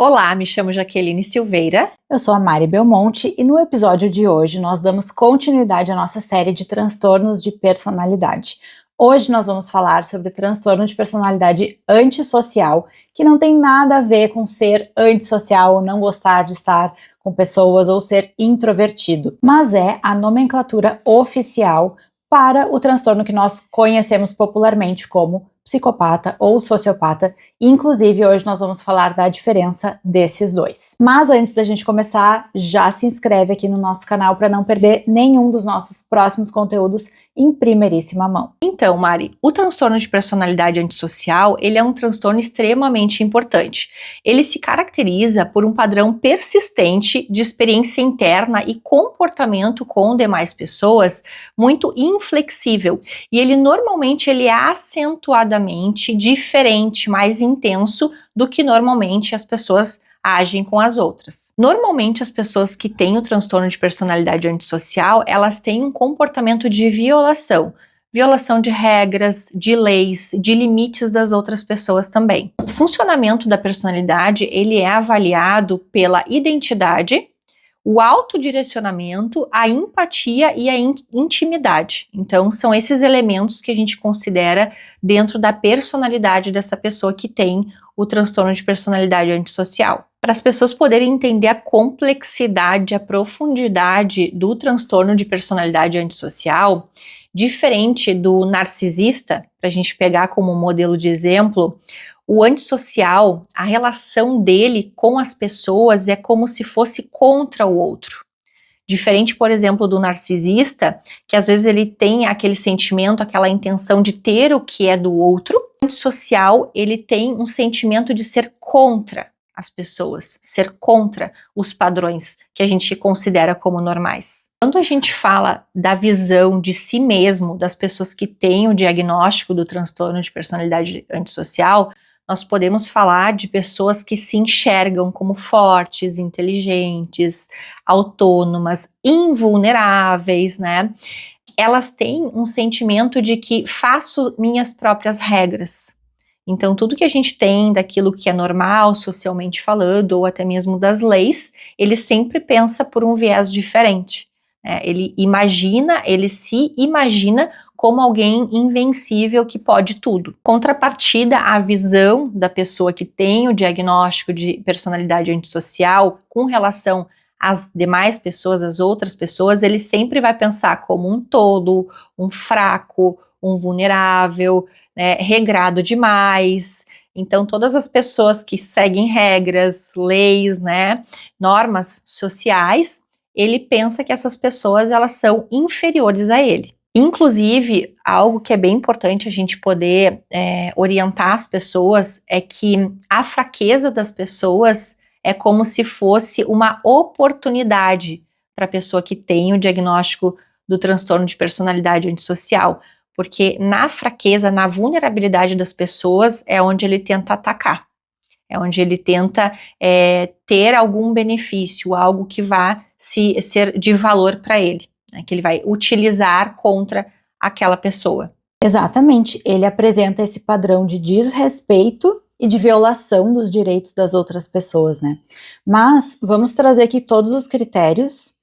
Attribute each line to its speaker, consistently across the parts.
Speaker 1: Olá, me chamo Jaqueline Silveira.
Speaker 2: Eu sou a Mari Belmonte e no episódio de hoje nós damos continuidade à nossa série de transtornos de personalidade. Hoje nós vamos falar sobre o transtorno de personalidade antissocial, que não tem nada a ver com ser antissocial ou não gostar de estar com pessoas ou ser introvertido, mas é a nomenclatura oficial para o transtorno que nós conhecemos popularmente como psicopata ou sociopata, e inclusive hoje nós vamos falar da diferença desses dois. Mas antes da gente começar, já se inscreve aqui no nosso canal para não perder nenhum dos nossos próximos conteúdos em primeiríssima mão.
Speaker 1: Então, Mari, o transtorno de personalidade antissocial, ele é um transtorno extremamente importante. Ele se caracteriza por um padrão persistente de experiência interna e comportamento com demais pessoas muito inflexível, e ele normalmente é acentuadamente diferente, mais intenso do que normalmente as pessoas agem com as outras. Normalmente as pessoas que têm o transtorno de personalidade antissocial, elas têm um comportamento de violação de regras, de leis, de limites das outras pessoas também. O funcionamento da personalidade, ele é avaliado pela identidade, o autodirecionamento, a empatia e a intimidade. Então, são esses elementos que a gente considera dentro da personalidade dessa pessoa que tem o transtorno de personalidade antissocial. Para as pessoas poderem entender a complexidade, a profundidade do transtorno de personalidade antissocial, diferente do narcisista, para a gente pegar como modelo de exemplo, o antissocial, a relação dele com as pessoas é como se fosse contra o outro. Diferente, por exemplo, do narcisista, que às vezes ele tem aquele sentimento, aquela intenção de ter o que é do outro. O antissocial, ele tem um sentimento de ser contra as pessoas, ser contra os padrões que a gente considera como normais. Quando a gente fala da visão de si mesmo, das pessoas que têm o diagnóstico do transtorno de personalidade antissocial, nós podemos falar de pessoas que se enxergam como fortes, inteligentes, autônomas, invulneráveis, né? Elas têm um sentimento de que faço minhas próprias regras. Então, tudo que a gente tem daquilo que é normal, socialmente falando, ou até mesmo das leis, ele sempre pensa por um viés diferente. Né? Ele se imagina como alguém invencível que pode tudo. Contrapartida, a visão da pessoa que tem o diagnóstico de personalidade antissocial com relação às demais pessoas, às outras pessoas, ele sempre vai pensar como um tolo, um fraco, um vulnerável, né, regrado demais. Então, todas as pessoas que seguem regras, leis, né, normas sociais, ele pensa que essas pessoas elas são inferiores a ele. Inclusive, algo que é bem importante a gente poder orientar as pessoas é que a fraqueza das pessoas é como se fosse uma oportunidade para a pessoa que tem o diagnóstico do transtorno de personalidade antissocial, porque na fraqueza, na vulnerabilidade das pessoas é onde ele tenta atacar, é onde ele tenta ter algum benefício, algo que vá ser de valor para ele, que ele vai utilizar contra aquela pessoa.
Speaker 2: Exatamente, ele apresenta esse padrão de desrespeito e de violação dos direitos das outras pessoas, né? Mas vamos trazer aqui todos os critérios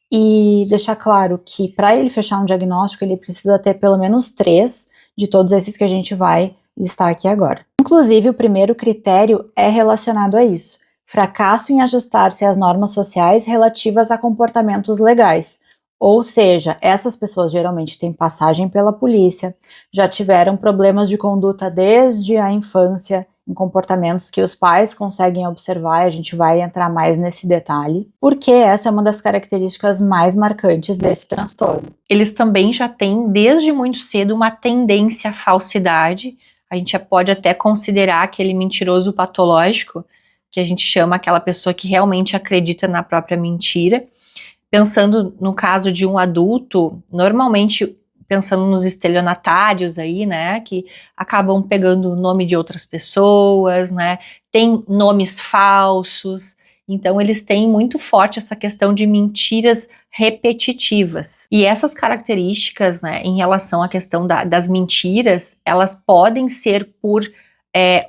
Speaker 2: e deixar claro que para ele fechar um diagnóstico, ele precisa ter pelo menos 3 de todos esses que a gente vai listar aqui agora. Inclusive, o primeiro critério é relacionado a isso: fracasso em ajustar-se às normas sociais relativas a comportamentos legais. Ou seja, essas pessoas geralmente têm passagem pela polícia, já tiveram problemas de conduta desde a infância, em comportamentos que os pais conseguem observar, e a gente vai entrar mais nesse detalhe, porque essa é uma das características mais marcantes desse transtorno.
Speaker 1: Eles também já têm, desde muito cedo, uma tendência à falsidade. A gente já pode até considerar aquele mentiroso patológico, que a gente chama aquela pessoa que realmente acredita na própria mentira. Pensando no caso de um adulto, normalmente pensando nos estelionatários aí, né, que acabam pegando o nome de outras pessoas, né, tem nomes falsos, então eles têm muito forte essa questão de mentiras repetitivas. E essas características, né, em relação à questão das mentiras, elas podem ser por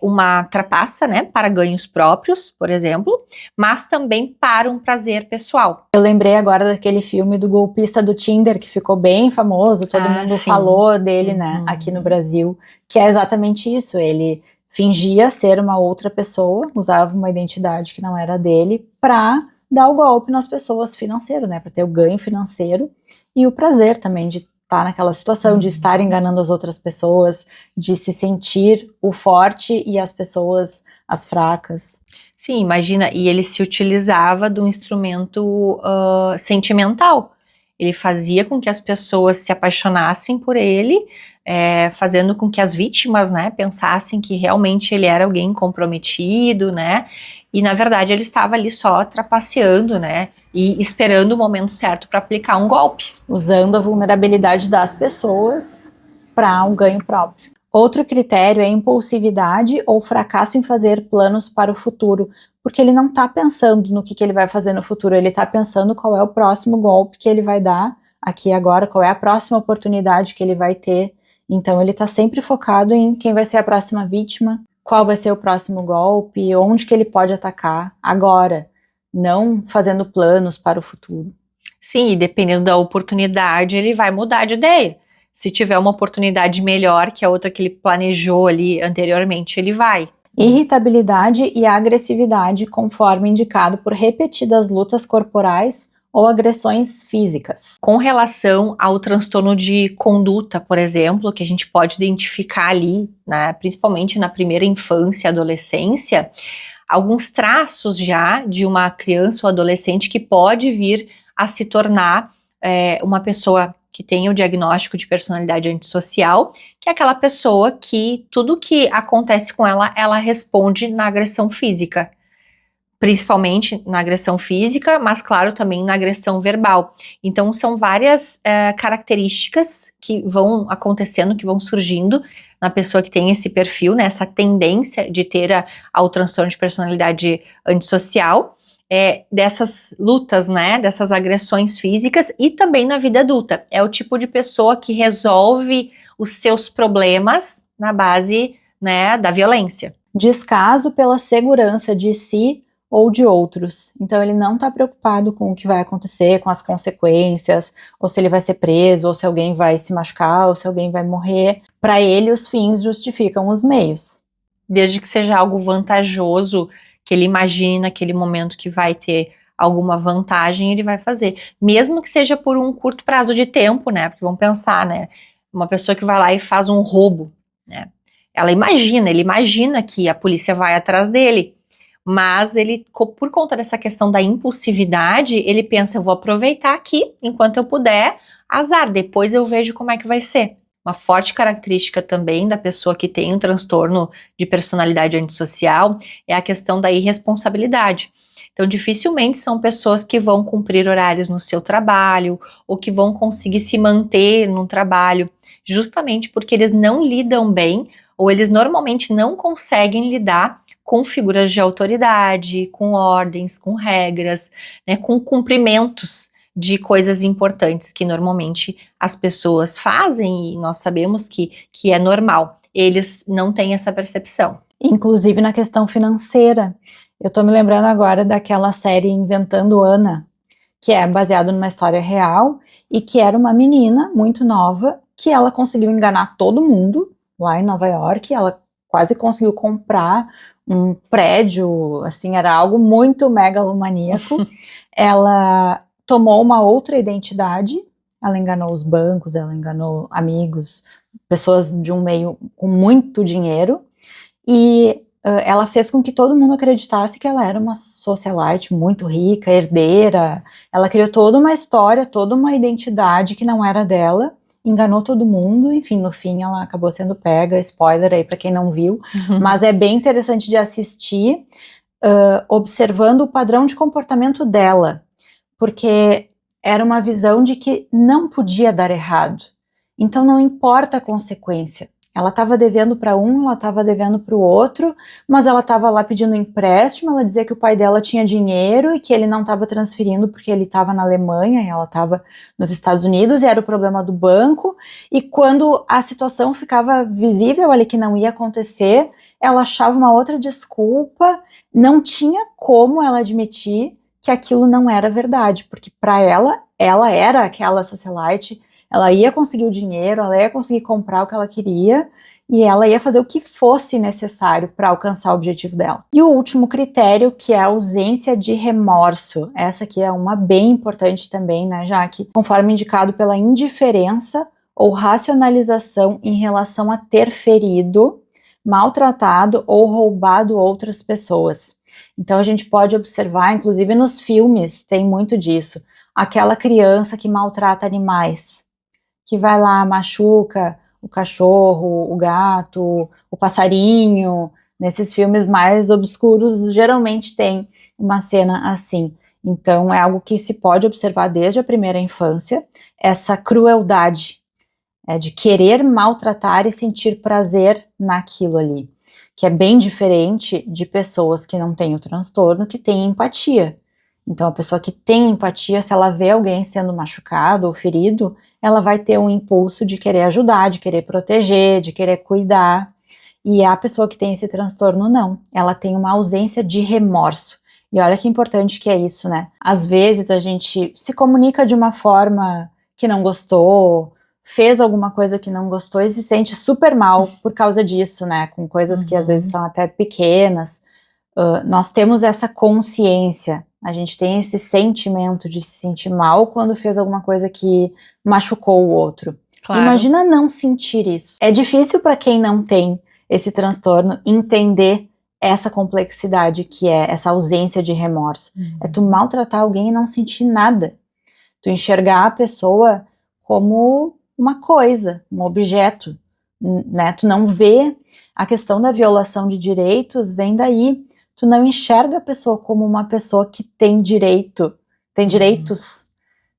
Speaker 1: uma trapaça, né, para ganhos próprios, por exemplo, mas também para um prazer pessoal.
Speaker 2: Eu lembrei agora daquele filme do golpista do Tinder, que ficou bem famoso, todo mundo
Speaker 1: sim.
Speaker 2: falou dele, né, aqui no Brasil, que é exatamente isso, ele fingia ser uma outra pessoa, usava uma identidade que não era dele, para dar o golpe nas pessoas financeiro, né, para ter o ganho financeiro e o prazer também de estar naquela situação, de estar enganando as outras pessoas, de se sentir o forte e as pessoas as fracas.
Speaker 1: Sim, imagina, e ele se utilizava de um instrumento sentimental. Ele fazia com que as pessoas se apaixonassem por ele, fazendo com que as vítimas, né, pensassem que realmente ele era alguém comprometido, né, e na verdade ele estava ali só trapaceando, né, e esperando o momento certo para aplicar um golpe.
Speaker 2: Usando a vulnerabilidade das pessoas para um ganho próprio. Outro critério é impulsividade ou fracasso em fazer planos para o futuro, porque ele não está pensando no que ele vai fazer no futuro, ele está pensando qual é o próximo golpe que ele vai dar aqui e agora, qual é a próxima oportunidade que ele vai ter. Então ele está sempre focado em quem vai ser a próxima vítima, qual vai ser o próximo golpe, onde que ele pode atacar agora, não fazendo planos para o futuro.
Speaker 1: Sim, e dependendo da oportunidade, ele vai mudar de ideia. Se tiver uma oportunidade melhor que a outra que ele planejou ali anteriormente, ele vai.
Speaker 2: Irritabilidade e agressividade, conforme indicado por repetidas lutas corporais ou agressões físicas.
Speaker 1: Com relação ao transtorno de conduta, por exemplo, que a gente pode identificar ali, né, principalmente na primeira infância e adolescência, alguns traços já de uma criança ou adolescente que pode vir a se tornar uma pessoa que tem o diagnóstico de personalidade antissocial, que é aquela pessoa que tudo que acontece com ela, ela responde na agressão física. Principalmente na agressão física, mas claro, também na agressão verbal. Então são várias características que vão acontecendo, que vão surgindo na pessoa que tem esse perfil, né, essa tendência de ter ao transtorno de personalidade antissocial, dessas lutas, né, dessas agressões físicas e também na vida adulta. É o tipo de pessoa que resolve os seus problemas na base, né, da violência.
Speaker 2: Descaso pela segurança de si ou de outros. Então ele não está preocupado com o que vai acontecer, com as consequências, ou se ele vai ser preso, ou se alguém vai se machucar, ou se alguém vai morrer. Para ele, os fins justificam os meios.
Speaker 1: Desde que seja algo vantajoso, que ele imagine naquele momento que vai ter alguma vantagem, ele vai fazer. Mesmo que seja por um curto prazo de tempo, né? Porque vamos pensar, né? Uma pessoa que vai lá e faz um roubo, né? Ele imagina que a polícia vai atrás dele. Mas ele, por conta dessa questão da impulsividade, ele pensa, eu vou aproveitar aqui, enquanto eu puder, azar, depois eu vejo como é que vai ser. Uma forte característica também da pessoa que tem um transtorno de personalidade antissocial é a questão da irresponsabilidade. Então, dificilmente são pessoas que vão cumprir horários no seu trabalho ou que vão conseguir se manter no trabalho, justamente porque eles não lidam bem ou eles normalmente não conseguem lidar com figuras de autoridade, com ordens, com regras, né, com cumprimentos de coisas importantes que normalmente as pessoas fazem e nós sabemos que é normal. Eles não têm essa percepção.
Speaker 2: Inclusive na questão financeira. Eu tô me lembrando agora daquela série Inventando Anna, que é baseado numa história real e que era uma menina muito nova que ela conseguiu enganar todo mundo lá em Nova York. Ela quase conseguiu comprar um prédio, assim, era algo muito megalomaníaco. Ela tomou uma outra identidade, ela enganou os bancos, ela enganou amigos, pessoas de um meio com muito dinheiro, e ela fez com que todo mundo acreditasse que ela era uma socialite muito rica, herdeira. Ela criou toda uma história, toda uma identidade que não era dela, enganou todo mundo, enfim, no fim ela acabou sendo pega, spoiler aí pra quem não viu, mas é bem interessante de assistir, observando o padrão de comportamento dela, porque era uma visão de que não podia dar errado, então não importa a consequência. Ela estava devendo para um, ela estava devendo para o outro, mas ela estava lá pedindo empréstimo, ela dizia que o pai dela tinha dinheiro e que ele não estava transferindo porque ele estava na Alemanha e ela estava nos Estados Unidos e era o problema do banco. E quando a situação ficava visível ali que não ia acontecer, ela achava uma outra desculpa, não tinha como ela admitir que aquilo não era verdade, porque para ela era aquela socialite. Ela ia conseguir o dinheiro, ela ia conseguir comprar o que ela queria e ela ia fazer o que fosse necessário para alcançar o objetivo dela. E o último critério, que é a ausência de remorso. Essa aqui é uma bem importante também, né, já que conforme indicado pela indiferença ou racionalização em relação a ter ferido, maltratado ou roubado outras pessoas. Então a gente pode observar, inclusive nos filmes, tem muito disso. Aquela criança que maltrata animais, que vai lá, machuca o cachorro, o gato, o passarinho. Nesses filmes mais obscuros, geralmente tem uma cena assim. Então, é algo que se pode observar desde a primeira infância, essa crueldade de querer maltratar e sentir prazer naquilo ali, que é bem diferente de pessoas que não têm o transtorno, que têm empatia. Então, a pessoa que tem empatia, se ela vê alguém sendo machucado ou ferido, ela vai ter um impulso de querer ajudar, de querer proteger, de querer cuidar. E a pessoa que tem esse transtorno, não. Ela tem uma ausência de remorso. E olha que importante que é isso, né? Às vezes a gente se comunica de uma forma que não gostou, fez alguma coisa que não gostou e se sente super mal por causa disso, né? Com coisas que às vezes são até pequenas. Nós temos essa consciência, a gente tem esse sentimento de se sentir mal quando fez alguma coisa que machucou o outro. Claro. Imagina não sentir isso. É difícil para quem não tem esse transtorno entender essa complexidade que é essa ausência de remorso. É tu maltratar alguém e não sentir nada. Tu enxergar a pessoa como uma coisa, um objeto, né? Tu não vê a questão da violação de direitos, vem daí. Tu não enxerga a pessoa como uma pessoa que tem direito, tem direitos.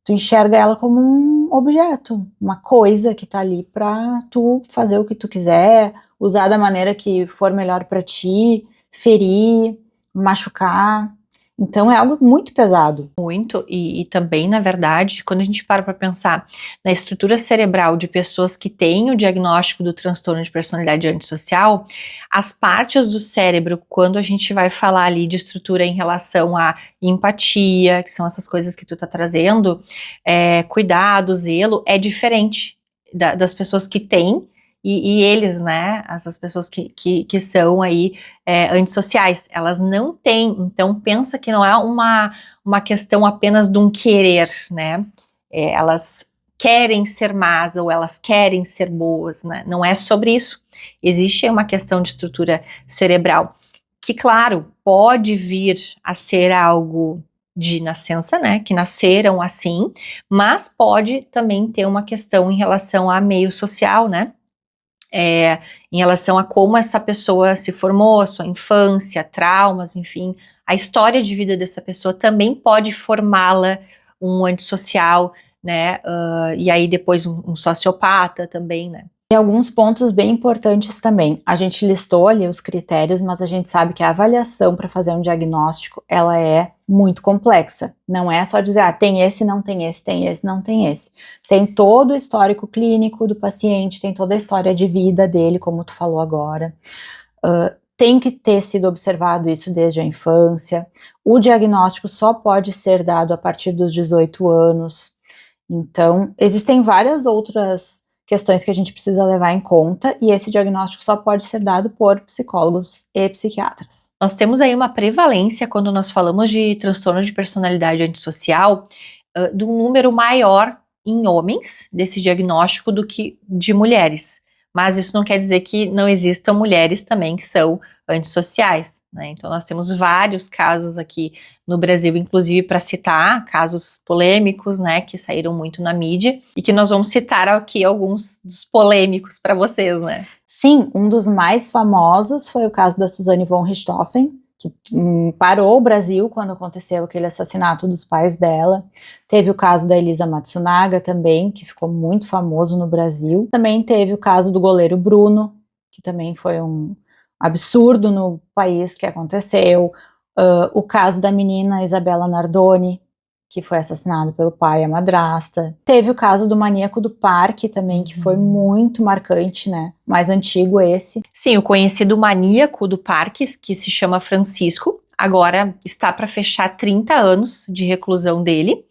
Speaker 2: Tu enxerga ela como um objeto, uma coisa que tá ali pra tu fazer o que tu quiser, usar da maneira que for melhor pra ti, ferir, machucar. Então é algo muito pesado.
Speaker 1: Muito, e também, na verdade, quando a gente para pensar na estrutura cerebral de pessoas que têm o diagnóstico do transtorno de personalidade antissocial, as partes do cérebro, quando a gente vai falar ali de estrutura em relação à empatia, que são essas coisas que tu tá trazendo, cuidado, zelo, é diferente das pessoas que têm, e eles, né, essas pessoas que são aí antissociais, elas não têm, então pensa que não é uma questão apenas de um querer, né, elas querem ser más ou elas querem ser boas, né, não é sobre isso, existe uma questão de estrutura cerebral, que claro, pode vir a ser algo de nascença, né, que nasceram assim, mas pode também ter uma questão em relação a meio social, né, em relação a como essa pessoa se formou, a sua infância, traumas, enfim, a história de vida dessa pessoa também pode formá-la um antissocial, né, e aí depois um sociopata também, né.
Speaker 2: Tem alguns pontos bem importantes também. A gente listou ali os critérios, mas a gente sabe que a avaliação para fazer um diagnóstico, ela é muito complexa. Não é só dizer, tem esse, não tem esse, tem esse, não tem esse. Tem todo o histórico clínico do paciente, tem toda a história de vida dele, como tu falou agora. Tem que ter sido observado isso desde a infância. O diagnóstico só pode ser dado a partir dos 18 anos. Então, existem várias outras questões que a gente precisa levar em conta, e esse diagnóstico só pode ser dado por psicólogos e psiquiatras.
Speaker 1: Nós temos aí uma prevalência, quando nós falamos de transtorno de personalidade antissocial, de um número maior em homens desse diagnóstico do que de mulheres. Mas isso não quer dizer que não existam mulheres também que são antissociais, né? Então nós temos vários casos aqui no Brasil, inclusive para citar, casos polêmicos, né, que saíram muito na mídia, e que nós vamos citar aqui alguns dos polêmicos para vocês, né?
Speaker 2: Sim, um dos mais famosos foi o caso da Suzanne von Richthofen, que parou o Brasil quando aconteceu aquele assassinato dos pais dela. Teve o caso da Elisa Matsunaga também, que ficou muito famoso no Brasil. Também teve o caso do goleiro Bruno, que também foi um absurdo no país que aconteceu. O caso da menina Isabela Nardoni, que foi assassinado pelo pai e a madrasta. Teve o caso do maníaco do parque também, que foi muito marcante, né? Mais antigo esse.
Speaker 1: Sim, o conhecido maníaco do parque, que se chama Francisco, agora está para fechar 30 anos de reclusão dele,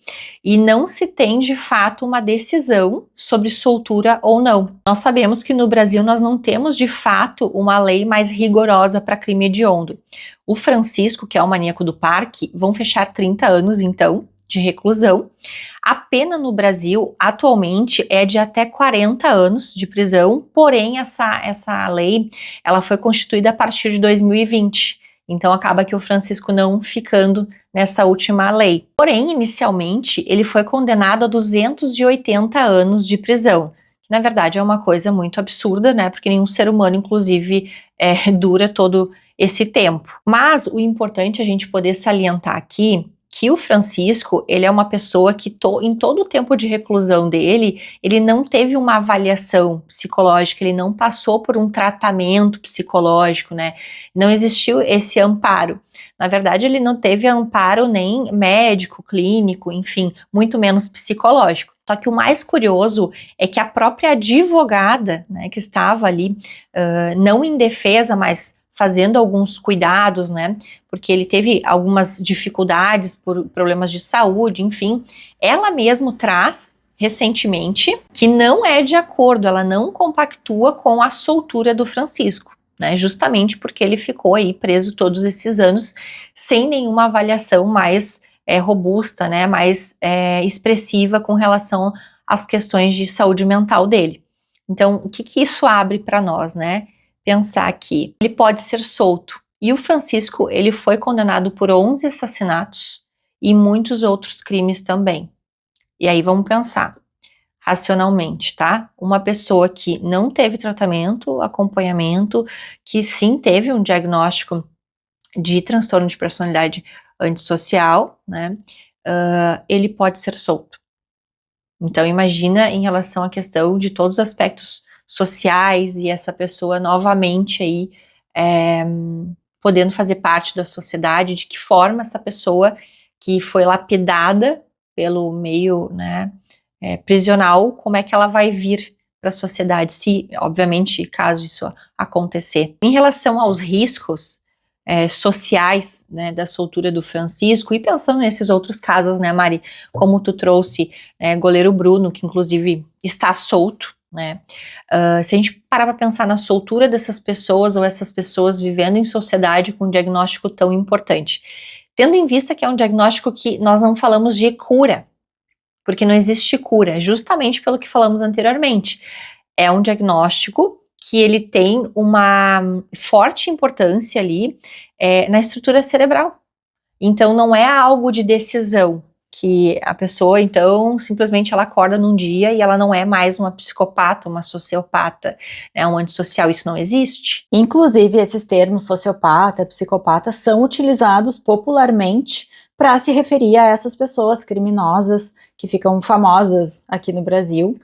Speaker 1: e não se tem de fato uma decisão sobre soltura ou não. Nós sabemos que no Brasil nós não temos de fato uma lei mais rigorosa para crime hediondo. O Francisco, que é o maníaco do parque, vão fechar 30 anos então de reclusão. A pena no Brasil atualmente é de até 40 anos de prisão, porém essa lei ela foi constituída a partir de 2020, então acaba que o Francisco não ficando nessa última lei. Porém, inicialmente, ele foi condenado a 280 anos de prisão, que na verdade é uma coisa muito absurda, né, porque nenhum ser humano, inclusive, dura todo esse tempo. Mas o importante é a gente poder salientar aqui que o Francisco, ele é uma pessoa que em todo o tempo de reclusão dele, ele não teve uma avaliação psicológica, ele não passou por um tratamento psicológico, né? Não existiu esse amparo. Na verdade, ele não teve amparo nem médico, clínico, enfim, muito menos psicológico. Só que o mais curioso é que a própria advogada, né, que estava ali, não em defesa, mas fazendo alguns cuidados, né, porque ele teve algumas dificuldades por problemas de saúde, enfim, ela mesmo traz recentemente que não é de acordo, ela não compactua com a soltura do Francisco, né, justamente porque ele ficou aí preso todos esses anos sem nenhuma avaliação mais robusta, né, mais expressiva com relação às questões de saúde mental dele. Então, o que isso abre para nós, né? Pensar que ele pode ser solto. E o Francisco, ele foi condenado por 11 assassinatos e muitos outros crimes também. E aí vamos pensar racionalmente, tá? Uma pessoa que não teve tratamento, acompanhamento, que sim teve um diagnóstico de transtorno de personalidade antissocial, né? Ele pode ser solto. Então imagina em relação à questão de todos os aspectos sociais e essa pessoa novamente aí podendo fazer parte da sociedade, de que forma essa pessoa que foi lapidada pelo meio, né, prisional, como é que ela vai vir para a sociedade, se, obviamente, caso isso acontecer. Em relação aos riscos sociais, né, da soltura do Francisco, e pensando nesses outros casos, né, Mari, como tu trouxe, goleiro Bruno, que inclusive está solto, né? Se a gente parar para pensar na soltura dessas pessoas ou essas pessoas vivendo em sociedade com um diagnóstico tão importante, tendo em vista que é um diagnóstico que nós não falamos de cura, porque não existe cura, justamente pelo que falamos anteriormente. É um diagnóstico que ele tem uma forte importância ali na estrutura cerebral. Então não é algo de decisão, que a pessoa, então, simplesmente ela acorda num dia e ela não é mais uma psicopata, uma sociopata, né, um antissocial, isso não existe.
Speaker 2: Inclusive, esses termos sociopata, psicopata, são utilizados popularmente para se referir a essas pessoas criminosas que ficam famosas aqui no Brasil,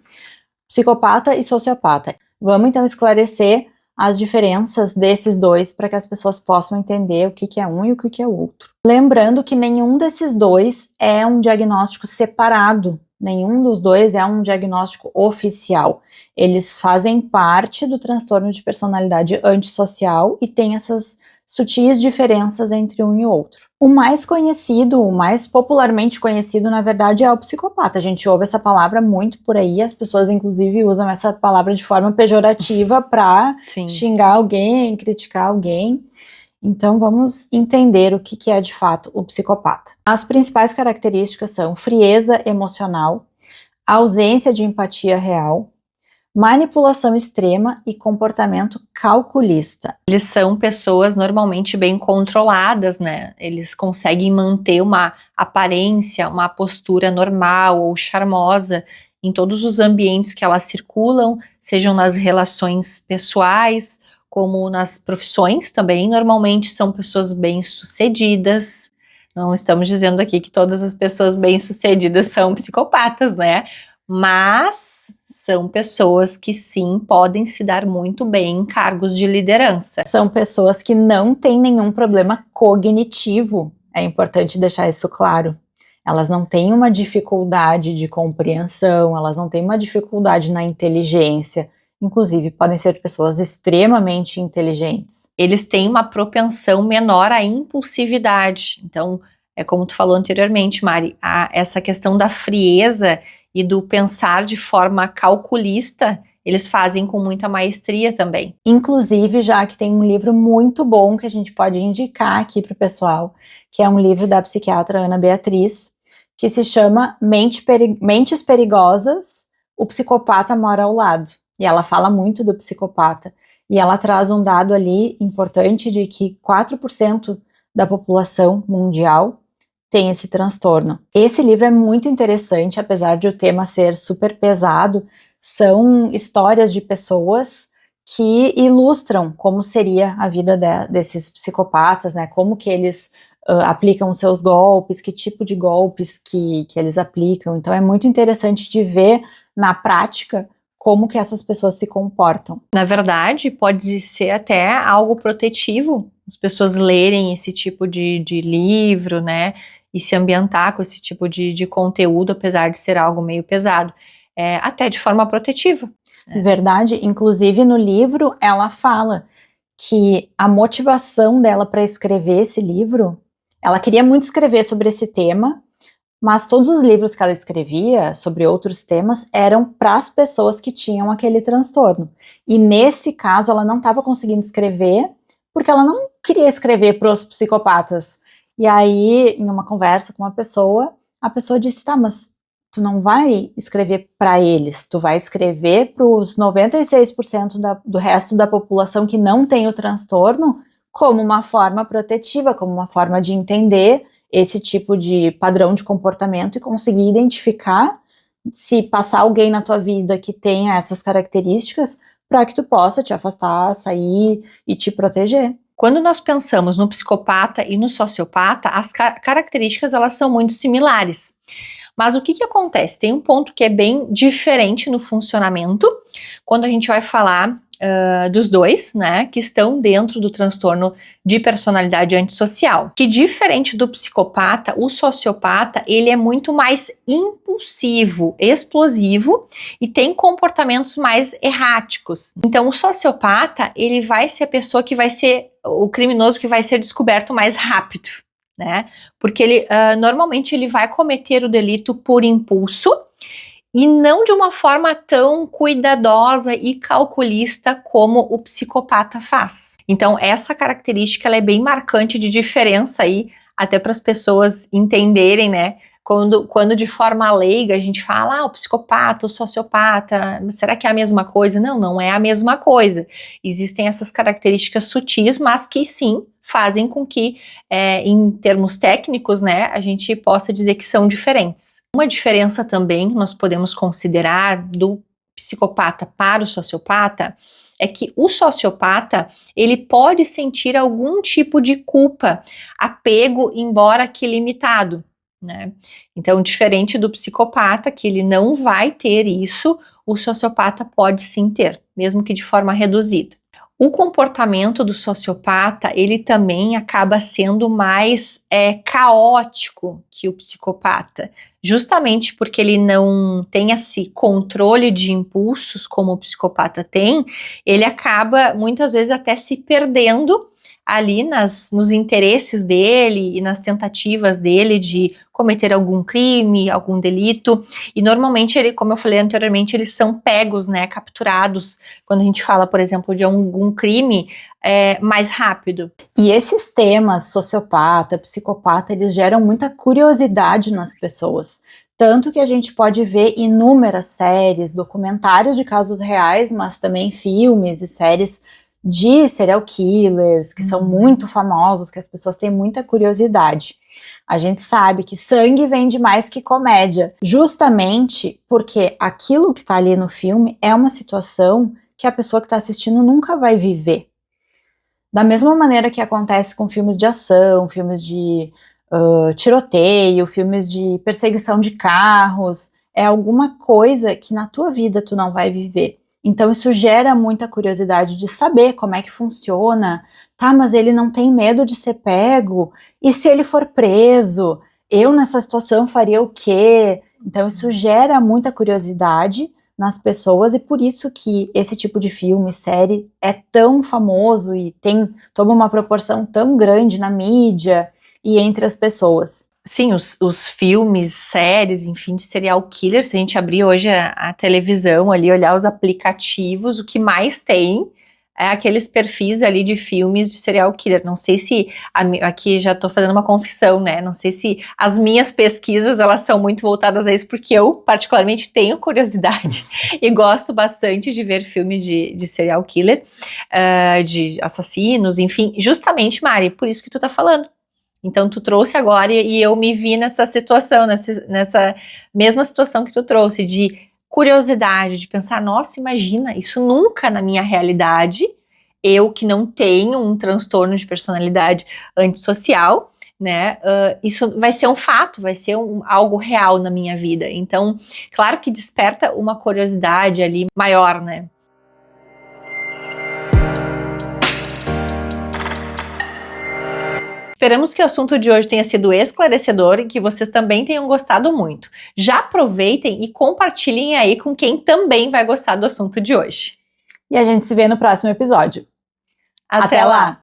Speaker 2: psicopata e sociopata. Vamos então esclarecer as diferenças desses dois para que as pessoas possam entender o que é um e o que é o outro. Lembrando que nenhum desses dois é um diagnóstico separado, nenhum dos dois é um diagnóstico oficial. Eles fazem parte do transtorno de personalidade antissocial e têm essas sutis diferenças entre um e outro. O mais conhecido, o mais popularmente conhecido, na verdade, é o psicopata. A gente ouve essa palavra muito por aí, as pessoas inclusive usam essa palavra de forma pejorativa para xingar alguém, criticar alguém. Então vamos entender o que é de fato o psicopata. As principais características são frieza emocional, ausência de empatia real, manipulação extrema e comportamento calculista.
Speaker 1: Eles são pessoas normalmente bem controladas, né? Eles conseguem manter uma aparência, uma postura normal ou charmosa em todos os ambientes que elas circulam, sejam nas relações pessoais, como nas profissões também, normalmente são pessoas bem-sucedidas. Não estamos dizendo aqui que todas as pessoas bem-sucedidas são psicopatas, né? Mas são pessoas que sim podem se dar muito bem em cargos de liderança.
Speaker 2: São pessoas que não têm nenhum problema cognitivo, é importante deixar isso claro. Elas não têm uma dificuldade de compreensão, elas não têm uma dificuldade na inteligência. Inclusive, podem ser pessoas extremamente inteligentes.
Speaker 1: Eles têm uma propensão menor à impulsividade. Então, é como tu falou anteriormente, Mari, essa questão da frieza e do pensar de forma calculista, eles fazem com muita maestria também.
Speaker 2: Inclusive, já que tem um livro muito bom que a gente pode indicar aqui para o pessoal, que é um livro da psiquiatra Ana Beatriz, que se chama Mentes Perigosas, o psicopata mora ao lado. E ela fala muito do psicopata. E ela traz um dado ali importante de que 4% da população mundial tem esse transtorno. Esse livro é muito interessante, apesar de o tema ser super pesado. São histórias de pessoas que ilustram como seria a vida desses psicopatas, né? Como que eles aplicam os seus golpes, que tipo de golpes que eles aplicam. Então é muito interessante de ver na prática como que essas pessoas se comportam.
Speaker 1: Na verdade, pode ser até algo protetivo as pessoas lerem esse tipo de livro, né, e se ambientar com esse tipo de conteúdo, apesar de ser algo meio pesado, até de forma protetiva.
Speaker 2: Verdade, inclusive no livro ela fala que a motivação dela para escrever esse livro, ela queria muito escrever sobre esse tema, mas todos os livros que ela escrevia sobre outros temas eram para as pessoas que tinham aquele transtorno. E nesse caso ela não estava conseguindo escrever porque ela não queria escrever para os psicopatas. E aí, em uma conversa com uma pessoa, a pessoa disse, tá, mas tu não vai escrever para eles, tu vai escrever para os 96% do resto da população que não tem o transtorno como uma forma protetiva, como uma forma de entender esse tipo de padrão de comportamento e conseguir identificar se passar alguém na tua vida que tenha essas características para que tu possa te afastar, sair e te proteger.
Speaker 1: Quando nós pensamos no psicopata e no sociopata, as características elas são muito similares. Mas o que acontece? Tem um ponto que é bem diferente no funcionamento, quando a gente vai falar dos dois, né, que estão dentro do transtorno de personalidade antissocial. Que diferente do psicopata, o sociopata, ele é muito mais impulsivo, explosivo e tem comportamentos mais erráticos. Então, o sociopata, ele vai ser a pessoa que vai ser o criminoso que vai ser descoberto mais rápido, né? Porque ele normalmente ele vai cometer o delito por impulso e não de uma forma tão cuidadosa e calculista como o psicopata faz. Então essa característica ela é bem marcante de diferença aí, até para as pessoas entenderem, né? Quando de forma leiga a gente fala, o psicopata, o sociopata, será que é a mesma coisa? Não, não é a mesma coisa. Existem essas características sutis, mas que sim, fazem com que, em termos técnicos, né, a gente possa dizer que são diferentes. Uma diferença também que nós podemos considerar do psicopata para o sociopata é que o sociopata, ele pode sentir algum tipo de culpa, apego, embora que limitado, né? Então, diferente do psicopata, que ele não vai ter isso, o sociopata pode sim ter, mesmo que de forma reduzida. O comportamento do sociopata, ele também acaba sendo mais caótico que o psicopata, justamente porque ele não tem esse controle de impulsos como o psicopata tem, ele acaba muitas vezes até se perdendo ali nos interesses dele e nas tentativas dele de cometer algum crime, algum delito, e normalmente ele, como eu falei anteriormente, eles são pegos, né, capturados, quando a gente fala, por exemplo, de algum crime mais rápido.
Speaker 2: E esses temas, sociopata, psicopata, eles geram muita curiosidade nas pessoas, tanto que a gente pode ver inúmeras séries, documentários de casos reais, mas também filmes e séries de serial killers, que são muito famosos, que as pessoas têm muita curiosidade. A gente sabe que sangue vende mais que comédia, justamente porque aquilo que tá ali no filme é uma situação que a pessoa que tá assistindo nunca vai viver. Da mesma maneira que acontece com filmes de ação, filmes de tiroteio, filmes de perseguição de carros, é alguma coisa que na tua vida tu não vai viver. Então isso gera muita curiosidade de saber como é que funciona. Tá, mas ele não tem medo de ser pego? E se ele for preso? Eu nessa situação faria o quê? Então isso gera muita curiosidade nas pessoas e por isso que esse tipo de filme, série é tão famoso e toma uma proporção tão grande na mídia e entre as pessoas.
Speaker 1: Sim, os filmes, séries, enfim, de serial killer, se a gente abrir hoje a televisão ali, olhar os aplicativos, o que mais tem é aqueles perfis ali de filmes de serial killer. Não sei se, aqui já tô fazendo uma confissão, né, não sei se as minhas pesquisas, elas são muito voltadas a isso, porque eu particularmente tenho curiosidade e gosto bastante de ver filme de serial killer, de assassinos, enfim, justamente, Mari, por isso que tu tá falando. Então tu trouxe agora e eu me vi nessa situação, nessa mesma situação que tu trouxe, de curiosidade, de pensar, nossa, imagina, isso nunca na minha realidade, eu que não tenho um transtorno de personalidade antissocial, né, isso vai ser um fato, vai ser algo real na minha vida. Então, claro que desperta uma curiosidade ali maior, né. Esperamos que o assunto de hoje tenha sido esclarecedor e que vocês também tenham gostado muito. Já aproveitem e compartilhem aí com quem também vai gostar do assunto de hoje.
Speaker 2: E a gente se vê no próximo episódio.
Speaker 1: Até lá!